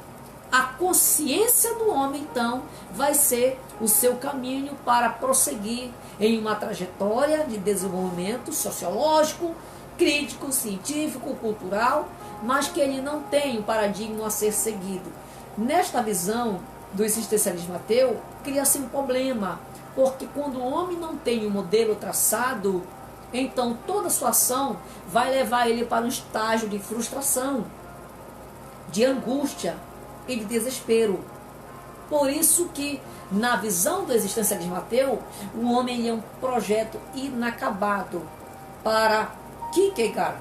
A consciência do homem, então, vai ser o seu caminho para prosseguir em uma trajetória de desenvolvimento sociológico, crítico, científico, cultural, mas que ele não tem um paradigma a ser seguido. Nesta visão do existencialismo ateu, cria-se um problema, porque quando o homem não tem um modelo traçado, então toda a sua ação vai levar ele para um estágio de frustração, de angústia e de desespero. Por isso que, na visão do existencialismo ateu, o homem é um projeto inacabado para Kierkegaard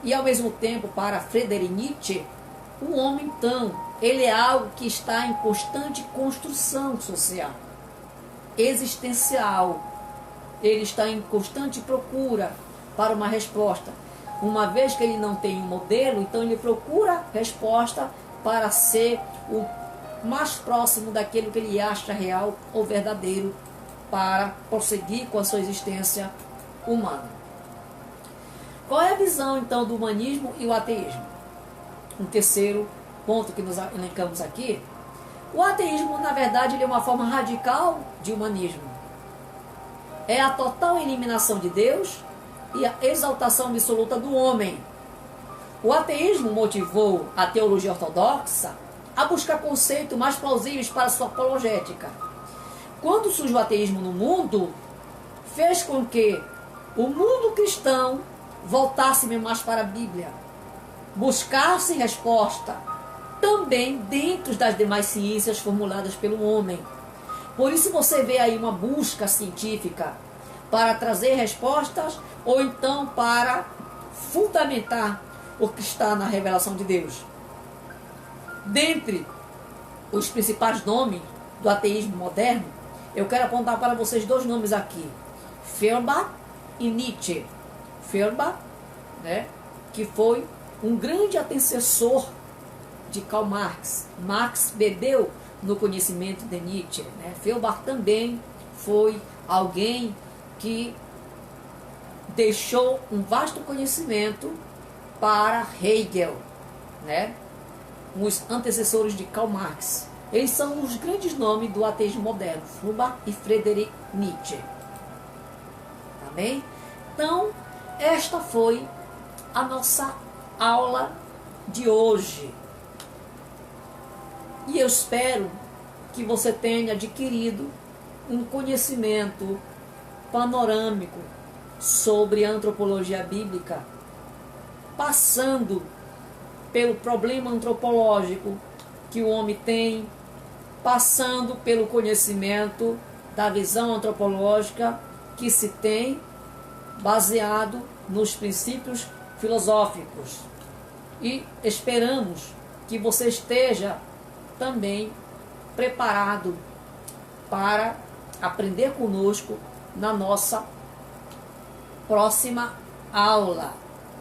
e, ao mesmo tempo, para Friedrich Nietzsche. O homem, então, ele é algo que está em constante construção social, existencial. Ele está em constante procura para uma resposta. Uma vez que ele não tem um modelo, então ele procura resposta para ser o mais próximo daquilo que ele acha real ou verdadeiro para prosseguir com a sua existência humana. Qual é a visão, então, do humanismo e o ateísmo? Um terceiro ponto que nós elencamos aqui. O ateísmo, na verdade, ele é uma forma radical de humanismo. É a total eliminação de Deus e a exaltação absoluta do homem. O ateísmo motivou a teologia ortodoxa a buscar conceitos mais plausíveis para sua apologética. Quando surgiu o ateísmo no mundo, fez com que o mundo cristão voltasse mais para a Bíblia, buscasse resposta também dentro das demais ciências formuladas pelo homem. Por isso você vê aí uma busca científica para trazer respostas ou então para fundamentar o que está na revelação de Deus. Dentre os principais nomes do ateísmo moderno, eu quero apontar para vocês dois nomes aqui: Feuerbach e Nietzsche. Feuerbach, que foi um grande antecessor de Karl Marx. Marx bebeu no conhecimento de Nietzsche. Feuerbach também foi alguém que deixou um vasto conhecimento para Hegel, os antecessores de Karl Marx. Eles são os grandes nomes do ateísmo moderno, Feuerbach e Friedrich Nietzsche. Amém? Então, esta foi a nossa aula de hoje. E eu espero que você tenha adquirido um conhecimento panorâmico sobre a antropologia bíblica, passando pelo problema antropológico que o homem tem, passando pelo conhecimento da visão antropológica que se tem, baseado nos princípios filosóficos. E esperamos que você esteja também preparado para aprender conosco na nossa próxima aula.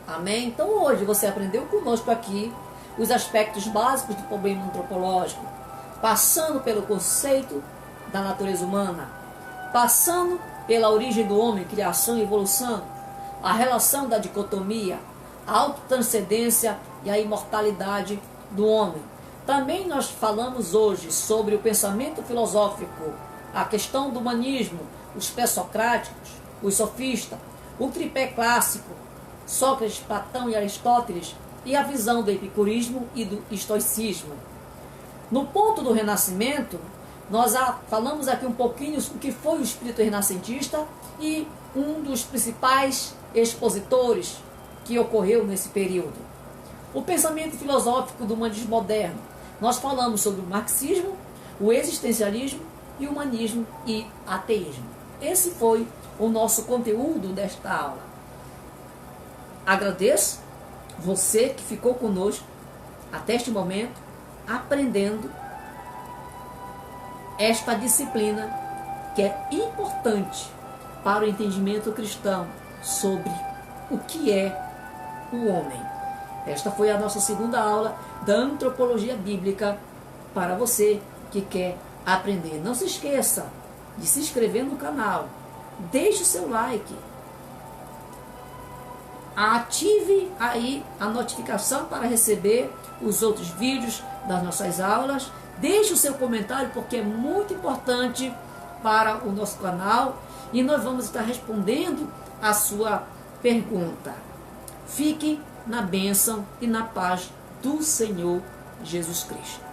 Amém? Então hoje você aprendeu conosco aqui os aspectos básicos do problema antropológico, passando pelo conceito da natureza humana, passando pela origem do homem, criação e evolução, a relação da dicotomia, a autotranscendência e a imortalidade do homem. Também nós falamos hoje sobre o pensamento filosófico, a questão do humanismo, os pré-socráticos, os sofistas, o tripé clássico, Sócrates, Platão e Aristóteles, e a visão do epicurismo e do estoicismo. No ponto do Renascimento, nós falamos aqui um pouquinho sobre o que foi o espírito renascentista e um dos principais expositores que ocorreu nesse período. O pensamento filosófico do humanismo moderno. Nós falamos sobre o marxismo, o existencialismo e o humanismo e ateísmo. Esse foi o nosso conteúdo desta aula. Agradeço você que ficou conosco até este momento, aprendendo esta disciplina que é importante para o entendimento cristão sobre o que é o homem. Esta foi a nossa segunda aula da antropologia bíblica para você que quer aprender. Não se esqueça de se inscrever no canal, deixe o seu like, ative aí a notificação para receber os outros vídeos das nossas aulas, deixe o seu comentário porque é muito importante para o nosso canal e nós vamos estar respondendo a sua pergunta. Fique na bênção e na paz do Senhor Jesus Cristo.